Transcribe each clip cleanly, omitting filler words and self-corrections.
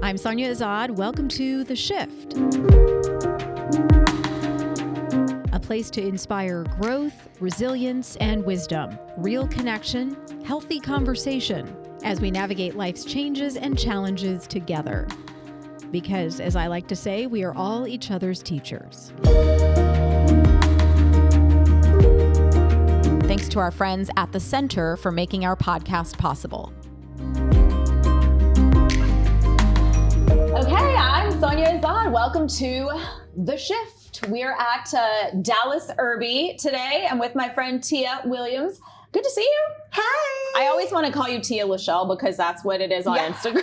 I'm Sonia Azad. Welcome to The Shift, a place to inspire growth, resilience, and wisdom, real connection, healthy conversation as we navigate life's changes and challenges together. Because, as I like to say, we are all each other's teachers. Thanks to our friends at the Center for making our podcast possible. Okay, I'm Sonia Azad. Welcome to The Shift. We're at Dallas Irby today. I'm with my friend Tia Williams. Good to see you. Hi. I always want to call you Tia Lachelle because that's what it is on Instagram.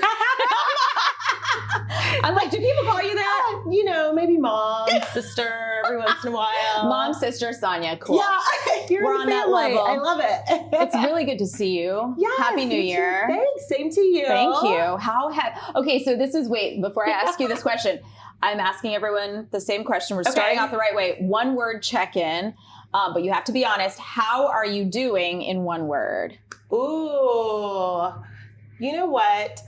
I'm like, do people call you that? You know, maybe mom, sister, every once in a while. Mom, sister, Sonia. Cool. Yeah, We're on that level. I love it. It's really good to see you. Yes, Happy New Year. Thanks. Same to you. Thank you. Okay, so before I ask you this question, I'm asking everyone the same question. We're starting off the right way. One word check-in, but you have to be honest. How are you doing in one word? Ooh, you know what?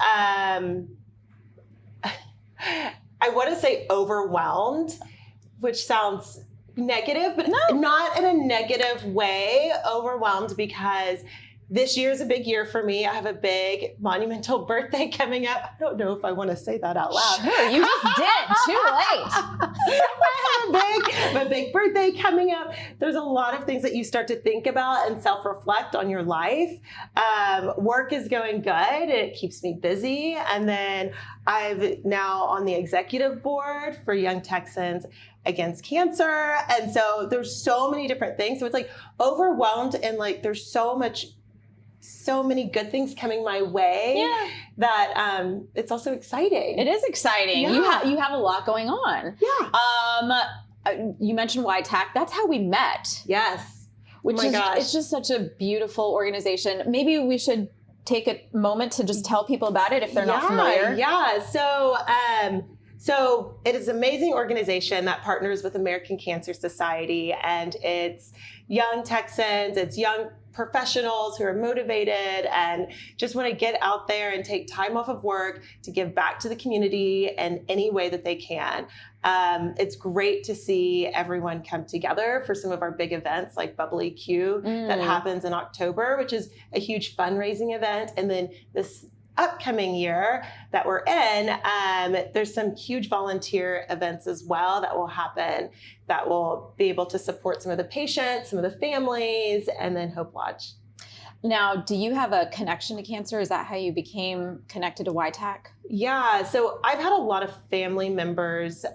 I want to say overwhelmed, which sounds negative, but not in a negative way. Overwhelmed because this year is a big year for me. I have a big monumental birthday coming up. I don't know if I want to say that out loud. Sure, you just did. Too late. I have a big birthday coming up. There's a lot of things that you start to think about and self-reflect on your life. Work is going good. It keeps me busy. And then I'm now on the executive board for Young Texans Against Cancer. And so there's so many different things. So it's like overwhelmed and like there's so many good things coming my way that it's also exciting. It is exciting. Yeah. You have a lot going on. Yeah. You mentioned YTAC. That's how we met. Yes. It's just such a beautiful organization. Maybe we should take a moment to just tell people about it if they're not familiar. Yeah. So it is an amazing organization that partners with American Cancer Society, and it's young Texans, it's young professionals who are motivated and just want to get out there and take time off of work to give back to the community in any way that they can. It's great to see everyone come together for some of our big events like Bubbly Q that happens in October, which is a huge fundraising event. And then this upcoming year that we're in, there's some huge volunteer events as well that will happen that will be able to support some of the patients, some of the families, and then Hope Lodge. Now, do you have a connection to cancer? Is that how you became connected to YTAC? Yeah, so I've had a lot of family members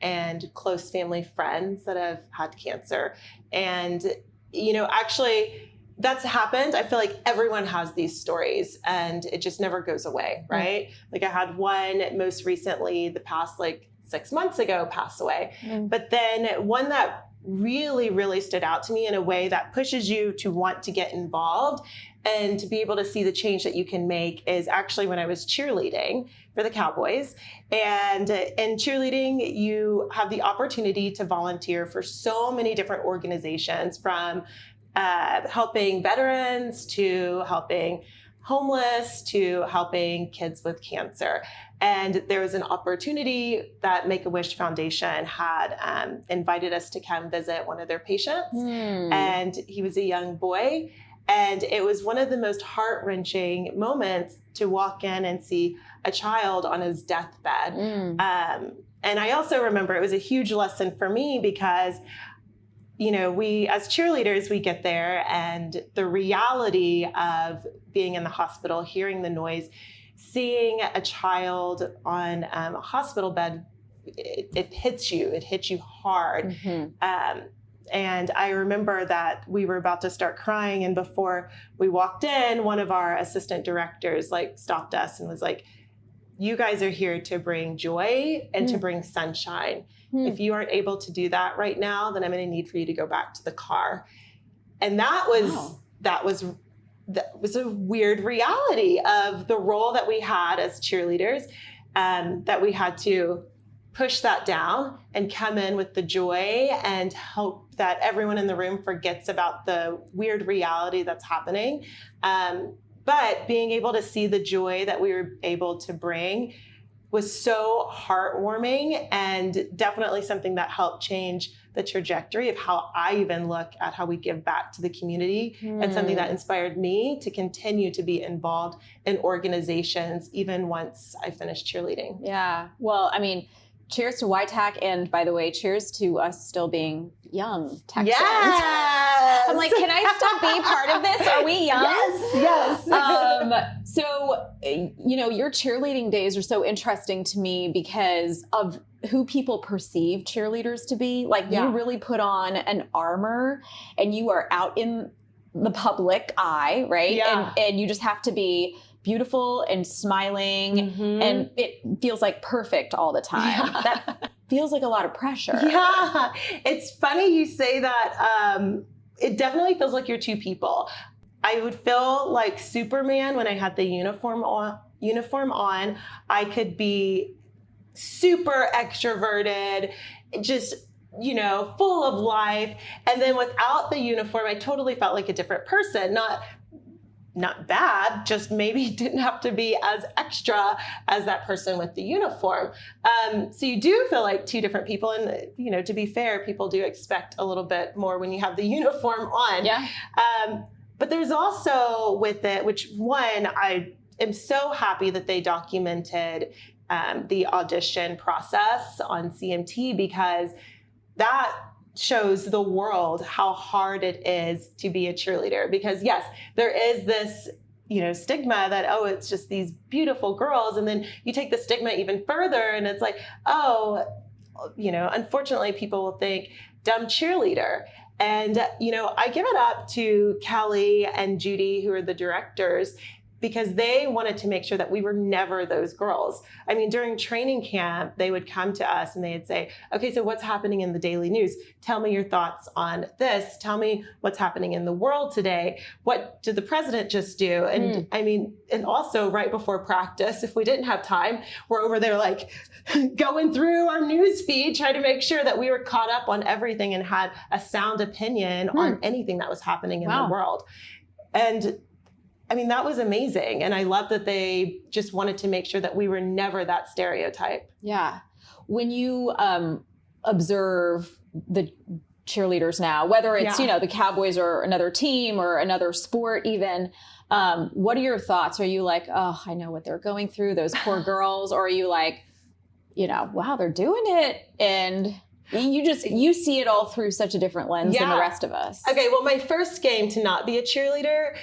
and close family friends that have had cancer. And, you know, actually, that's happened. I feel like everyone has these stories and it just never goes away, right? Like I had one most recently, the past 6 months ago, pass away. But then one that really, really stood out to me in a way that pushes you to want to get involved and to be able to see the change that you can make is actually when I was cheerleading for the Cowboys. And in cheerleading, you have the opportunity to volunteer for so many different organizations, from helping veterans to helping homeless to helping kids with cancer. And there was an opportunity that Make-A-Wish Foundation had invited us to come visit one of their patients. And he was a young boy. And it was one of the most heart-wrenching moments to walk in and see a child on his deathbed. And I also remember it was a huge lesson for me because you know, we as cheerleaders, we get there and the reality of being in the hospital, hearing the noise, seeing a child on a hospital bed, it hits you hard. And I remember that we were about to start crying, and before we walked in, one of our assistant directors stopped us and was like, you guys are here to bring joy and to bring sunshine. If you aren't able to do that right now, then I'm going to need for you to go back to the car. And that was a weird reality of the role that we had as cheerleaders, that we had to push that down and come in with the joy and hope that everyone in the room forgets about the weird reality that's happening. But being able to see the joy that we were able to bring was so heartwarming and definitely something that helped change the trajectory of how I even look at how we give back to the community, and something that inspired me to continue to be involved in organizations even once I finished cheerleading. Yeah. Well, I mean, cheers to YTAC, and by the way, cheers to us still being young Texans. Yes! I'm like, can I still be part of this? Are we young? Yes. So, you know, your cheerleading days are so interesting to me because of who people perceive cheerleaders to be. Like, you really put on an armor and you are out in the public eye, right? Yeah. And you just have to be beautiful and smiling, and it feels like perfect all the time. Yeah. That feels like a lot of pressure. Yeah, it's funny you say that. It definitely feels like you're two people. I would feel like Superman when I had the uniform on. I could be super extroverted, just, you know, full of life. And then without the uniform, I totally felt like a different person. Not bad, just maybe didn't have to be as extra as that person with the uniform. So you do feel like two different people. And, you know, to be fair, people do expect a little bit more when you have the uniform on. Yeah. But there's also with it, which one, I am so happy that they documented the audition process on CMT, because that shows the world how hard it is to be a cheerleader. Because yes, there is this, you know, stigma that, oh, it's just these beautiful girls. And then you take the stigma even further and it's like, oh, you know, unfortunately people will think dumb cheerleader. And, you know, I give it up to Kelly and Judy, who are the directors, because they wanted to make sure that we were never those girls. I mean, during training camp, they would come to us and they'd say, okay, so what's happening in the daily news? Tell me your thoughts on this. Tell me what's happening in the world today. What did the president just do? And I mean, and also right before practice, if we didn't have time, we're over there like going through our news feed, trying to make sure that we were caught up on everything and had a sound opinion on anything that was happening in the world. And I mean, that was amazing. And I love that they just wanted to make sure that we were never that stereotype. Yeah. When you observe the cheerleaders now, whether it's, you know, the Cowboys or another team or another sport even, what are your thoughts? Are you like, oh, I know what they're going through, those poor girls? Or are you like, you know, wow, they're doing it? And you see it all through such a different lens than the rest of us. Okay, well, my first game to not be a cheerleader,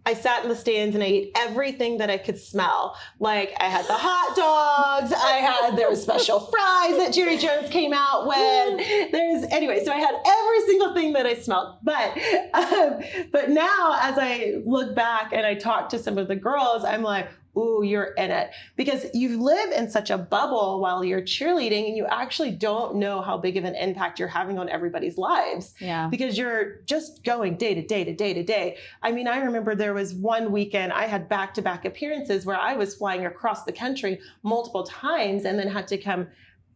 I sat in the stands and I ate everything that I could smell. Like, I had the hot dogs, there was special fries that Jerry Jones came out with. Anyway, so I had every single thing that I smelled. But now as I look back and I talk to some of the girls, I'm like, ooh, you're in it. Because you live in such a bubble while you're cheerleading and you actually don't know how big of an impact you're having on everybody's lives. Yeah. Because you're just going day to day to day to day. I mean, I remember there was one weekend I had back-to-back appearances where I was flying across the country multiple times and then had to come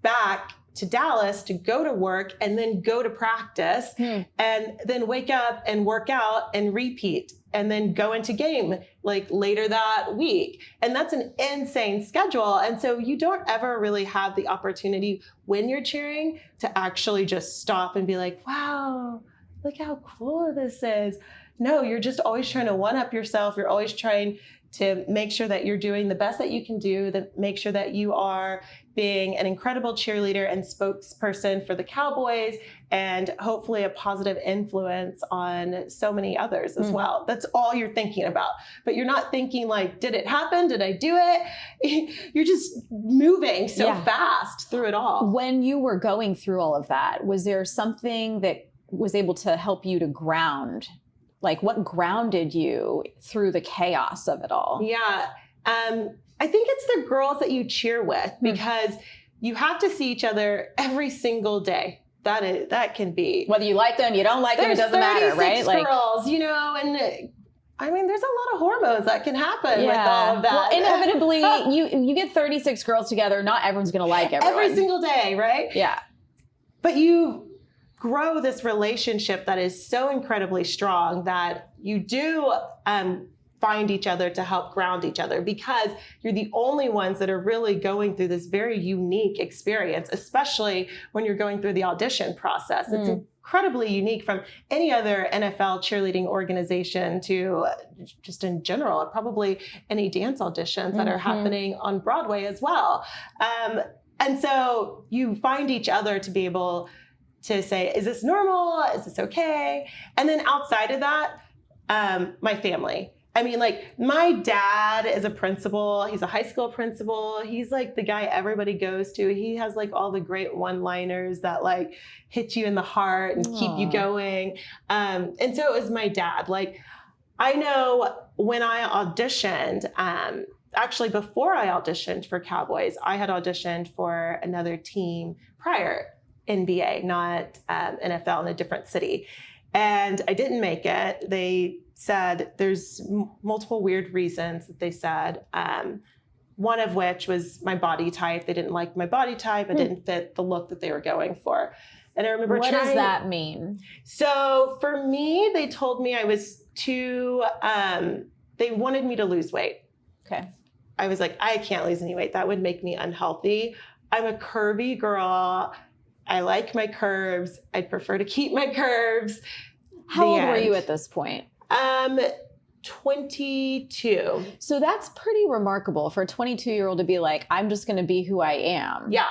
back to Dallas to go to work and then go to practice and then wake up and work out and repeat and then go into game like later that week. And that's an insane schedule. And so you don't ever really have the opportunity when you're cheering to actually just stop and be like, wow, look how cool this is. No, you're just always trying to one-up yourself. You're always trying to make sure that you're doing the best that you can do, that make sure that you are being an incredible cheerleader and spokesperson for the Cowboys and hopefully a positive influence on so many others as well. That's all you're thinking about. But you're not thinking like, did it happen? Did I do it? You're just moving so fast through it all. When you were going through all of that, was there something that was able to help you to ground? Like, what grounded you through the chaos of it all? Yeah. I think it's the girls that you cheer with, because you have to see each other every single day. That can be. Whether you like them, you don't like them, it doesn't matter, right? Girls, you know, and I mean, there's a lot of hormones that can happen with all of that. Well, inevitably, you get 36 girls together, not everyone's going to like everyone. Every single day, right? Yeah. But you grow this relationship that is so incredibly strong that you do find each other to help ground each other, because you're the only ones that are really going through this very unique experience, especially when you're going through the audition process. It's incredibly unique from any other NFL cheerleading organization to just in general, probably any dance auditions that are happening on Broadway as well. And so you find each other to be able to say, is this normal? Is this okay? And then outside of that, my family. I mean, like, my dad is a principal. He's a high school principal. He's like the guy everybody goes to. He has like all the great one-liners that like hit you in the heart and keep you going. And so it was my dad. Like, I know when I auditioned, actually before I auditioned for Cowboys, I had auditioned for another team prior, NBA, not NFL, in a different city. And I didn't make it. They said there's multiple weird reasons that they said, one of which was my body type. They didn't like my body type. It didn't fit the look that they were going for. And I remember What does that mean? So for me, they told me I was too, they wanted me to lose weight. Okay. I was like, I can't lose any weight. That would make me unhealthy. I'm a curvy girl. I like my curves. I'd prefer to keep my curves. How old were you at this point? 22. So that's pretty remarkable for a 22-year-old to be like, I'm just going to be who I am. Yeah.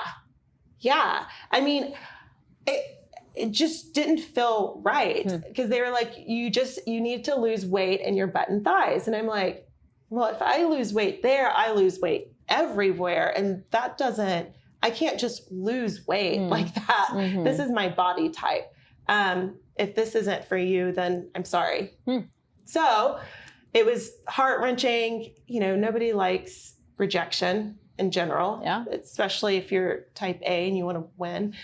Yeah. I mean, it just didn't feel right, because they were like, you need to lose weight in your butt and thighs. And I'm like, well, if I lose weight there, I lose weight everywhere. And that I can't just lose weight like that. This is my body type. If this isn't for you, then I'm sorry. So it was heart-wrenching. You know, nobody likes rejection in general, especially if you're type A and you want to win.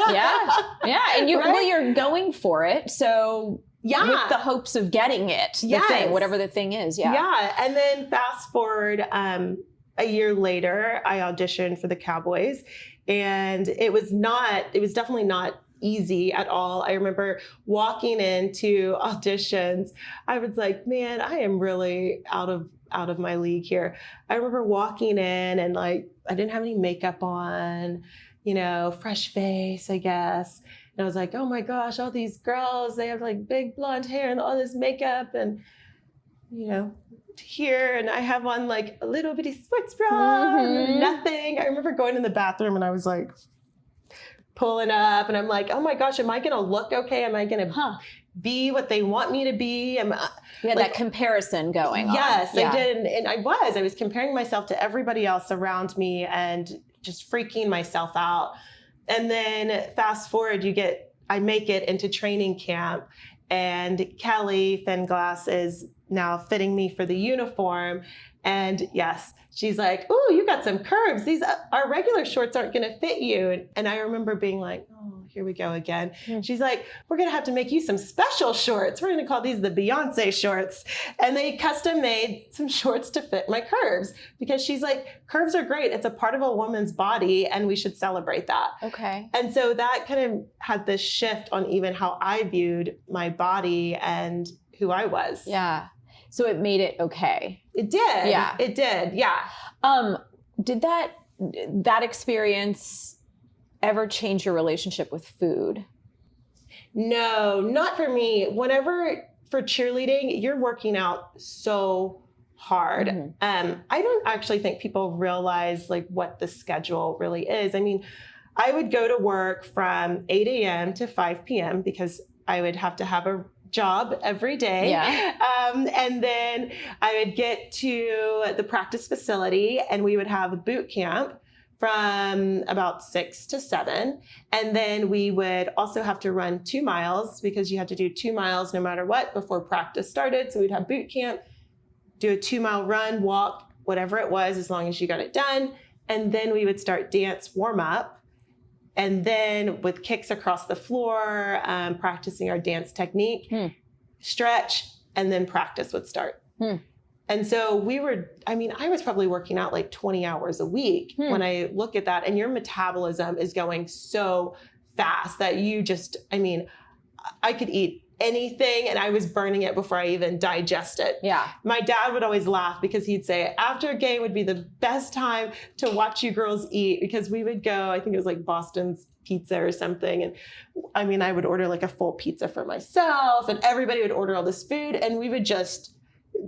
And you're going for it. So with the hopes of getting it, thing, whatever the thing is. And then fast forward, a year later, I auditioned for the Cowboys, and it was definitely not easy at all. I remember walking into auditions. I was like, man, I am really out of my league here. I remember walking in and like, I didn't have any makeup on, you know, fresh face, I guess. And I was like, oh my gosh, all these girls, they have like big blonde hair and all this makeup and, you know, here, and I have on like a little bitty sports bra, nothing. I remember going in the bathroom and I was like pulling up, and I'm like, oh my gosh, am I going to look okay? Am I going to be what they want me to be? You had that comparison going on. Yes, I did. And I was comparing myself to everybody else around me and just freaking myself out. And then fast forward, I make it into training camp, and Kelly Finglass is now fitting me for the uniform. And yes, she's like, oh, you got some curves. Our regular shorts aren't going to fit you. And I remember being like, oh, here we go again. She's like, we're going to have to make you some special shorts. We're going to call these the Beyonce shorts. And they custom made some shorts to fit my curves, because she's like, curves are great. It's a part of a woman's body, and we should celebrate that. Okay. And so that kind of had this shift on even how I viewed my body and who I was. Yeah. So it made it okay. It did. Yeah. It did. Yeah. Did that experience ever change your relationship with food? No, not for me. For cheerleading, you're working out so hard. I don't actually think people realize like what the schedule really is. I mean, I would go to work from 8 a.m. to 5 p.m. because I would have to have a job every day. Yeah. And then I would get to the practice facility, and we would have a boot camp from about 6 to 7. And then we would also have to run 2 miles, because you had to do 2 miles no matter what before practice started. So we'd have boot camp, do a 2-mile run, walk, whatever it was, as long as you got it done. And then we would start dance warm up. And then with kicks across the floor, practicing our dance technique, stretch, and then practice would start. And so I was probably working out like 20 hours a week when I look at that. And your metabolism is going so fast that I could eat anything and I was burning it before I even digest it. Yeah. My dad would always laugh because he'd say after a game would be the best time to watch you girls eat, because we would go, I think it was like Boston's Pizza or something. And I mean, I would order like a full pizza for myself and everybody would order all this food and we would just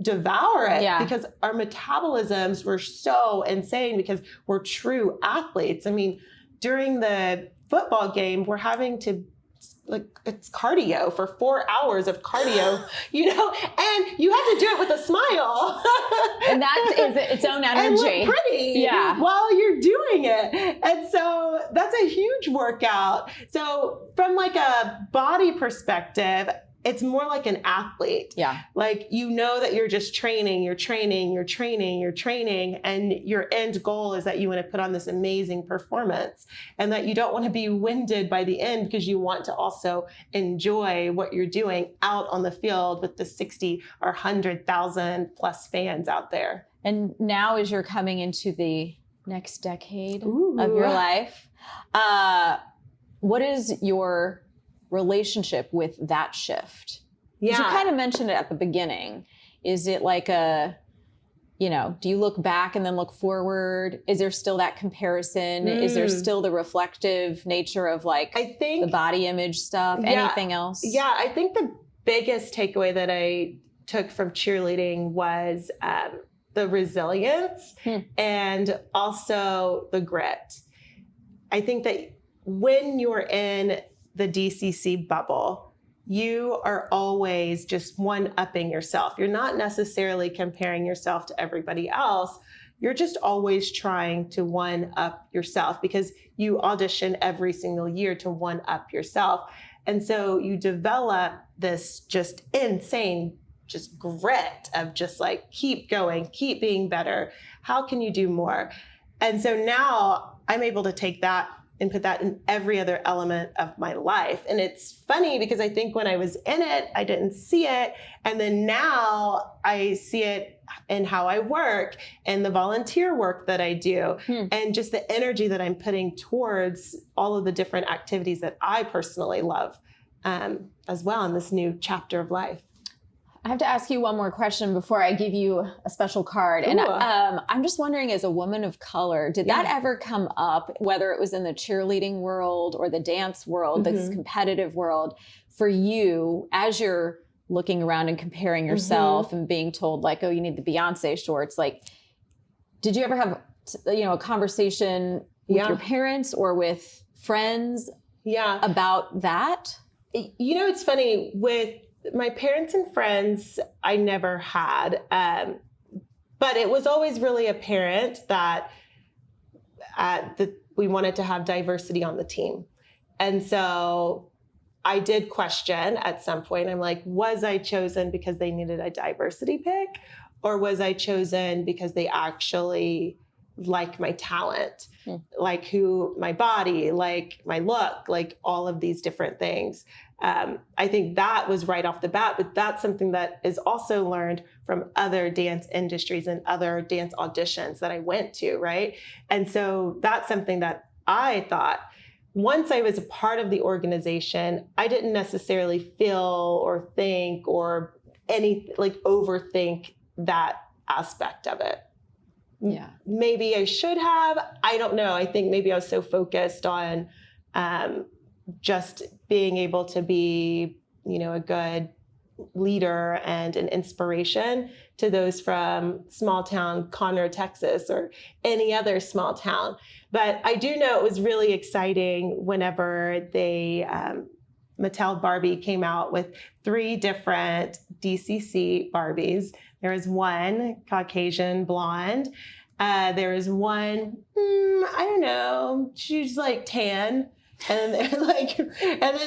devour it because our metabolisms were so insane because we're true athletes. I mean, during the football game, we're having to it's cardio for 4 hours of cardio, and you have to do it with a smile. And that is its own energy. And look pretty while you're doing it. And so that's a huge workout. So from like a body perspective, it's more like an athlete. Yeah. Like, that you're just training, and your end goal is that you want to put on this amazing performance and that you don't want to be winded by the end because you want to also enjoy what you're doing out on the field with the 60 or 100,000 plus fans out there. And now as you're coming into the next decade of your life, what is your relationship with that shift? You kind of mentioned it at the beginning. Is it like do you look back and then look forward? Is there still that comparison? Is there still the reflective nature of I think the body image stuff? Anything else? Yeah, I think the biggest takeaway that I took from cheerleading was the resilience and also the grit. I think that when you're in the DCC bubble, you are always just one-upping yourself. You're not necessarily comparing yourself to everybody else. You're just always trying to one-up yourself because you audition every single year to one-up yourself. And so you develop this just insane just grit of just keep going, keep being better. How can you do more? And so now I'm able to take that and put that in every other element of my life. And it's funny because I think when I was in it, I didn't see it. And then now I see it in how I work and the volunteer work that I do and just the energy that I'm putting towards all of the different activities that I personally love as well in this new chapter of life. I have to ask you one more question before I give you a special card. And I'm just wondering, as a woman of color, did that ever come up, whether it was in the cheerleading world or the dance world, this competitive world, for you as you're looking around and comparing yourself and being told you need the Beyonce shorts? Did you ever have, a conversation with your parents or with friends about that? It's funny with my parents and friends, I never had, but it was always really apparent that we wanted to have diversity on the team. And so I did question at some point, I'm like, was I chosen because they needed a diversity pick? Or was I chosen because they actually like my talent, like my body, like my look, like all of these different things? I think that was right off the bat, but that's something that is also learned from other dance industries and other dance auditions that I went to, right? And so that's something that I thought once I was a part of the organization, I didn't necessarily feel or think or overthink that aspect of it. Yeah. Maybe I should have. I don't know. I think maybe I was so focused on just being able to be, a good leader and an inspiration to those from small town Conroe, Texas, or any other small town. But I do know it was really exciting whenever Mattel Barbie came out with 3 different DCC Barbies. There was one Caucasian blonde. There was one, I don't know, she's tan. And then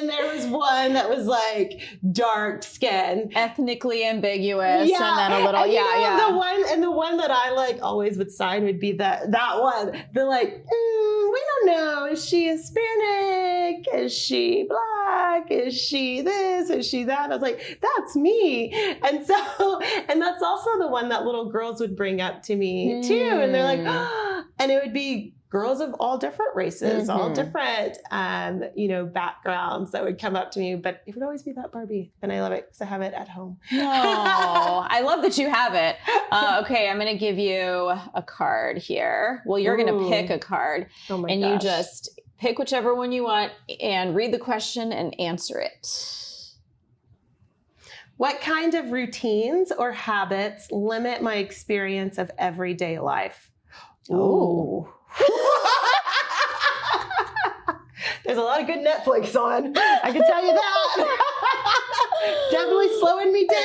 there was one that was dark skin, ethnically ambiguous, and then a little, The one that I always would sign would be that one. The we don't know. Is she Hispanic? Is she Black? Is she this? Is she that? I was like, that's me. And that's also the one that little girls would bring up to me too. And they're like, oh, and it would be girls of all different races, all different, backgrounds that would come up to me, but it would always be that Barbie. And I love it because I have it at home. No, I love that you have it. Okay, I'm going to give you a card here. Well, you're going to pick a card and you just pick whichever one you want and read the question and answer it. What kind of routines or habits limit my experience of everyday life? Ooh. There's a lot of good Netflix on. I can tell you that. Definitely slowing me down.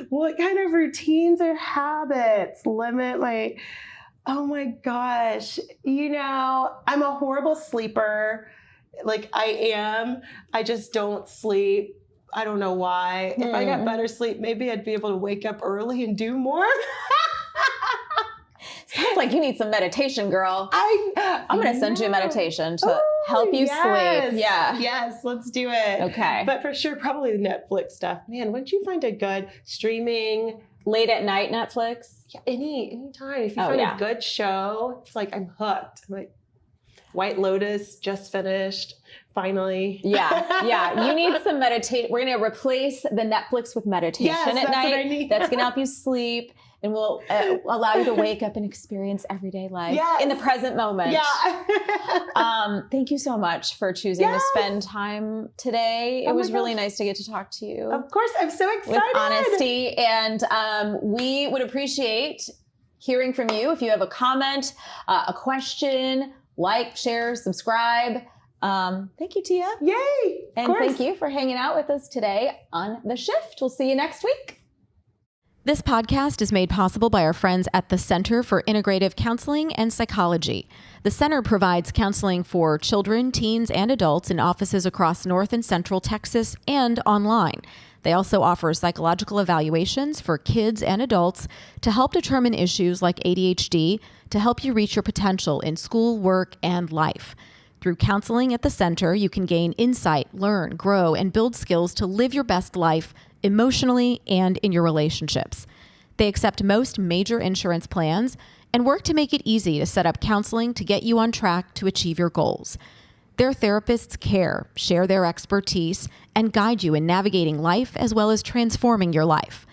What kind of routines or habits limit my... Oh my gosh. I'm a horrible sleeper. Like I am. I just don't sleep. I don't know why. If I got better sleep, maybe I'd be able to wake up early and do more. Sounds like you need some meditation, girl. I'm going to send you a meditation to help you sleep. Yeah. Yes, let's do it. Okay. But for sure, probably the Netflix stuff. Man, once you find a good streaming... Late at night Netflix? Yeah, any time. If you find a good show, it's like I'm hooked. I'm like, White Lotus, just finished, finally. Yeah. You need some meditation. We're going to replace the Netflix with meditation at night. What I need. That's going to help you sleep and will allow you to wake up and experience everyday life in the present moment. Yeah. Thank you so much for choosing to spend time today. It was really nice to get to talk to you. Of course. I'm so excited. With honesty. And we would appreciate hearing from you. If you have a comment, a question, like, share, subscribe. Thank you, Tia. Yay! And thank you for hanging out with us today on The Shift. We'll see you next week. This podcast is made possible by our friends at the Center for Integrative Counseling and Psychology. The center provides counseling for children, teens, and adults in offices across North and Central Texas and online. They also offer psychological evaluations for kids and adults to help determine issues like ADHD to help you reach your potential in school, work, and life. Through counseling at the center, you can gain insight, learn, grow, and build skills to live your best life emotionally and in your relationships. They accept most major insurance plans and work to make it easy to set up counseling to get you on track to achieve your goals. Their therapists care, share their expertise, and guide you in navigating life as well as transforming your life.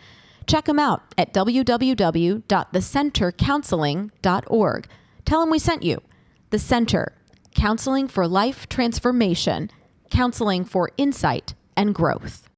Check them out at www.thecentercounseling.org. Tell them we sent you. The Center, counseling for life transformation, counseling for insight and growth.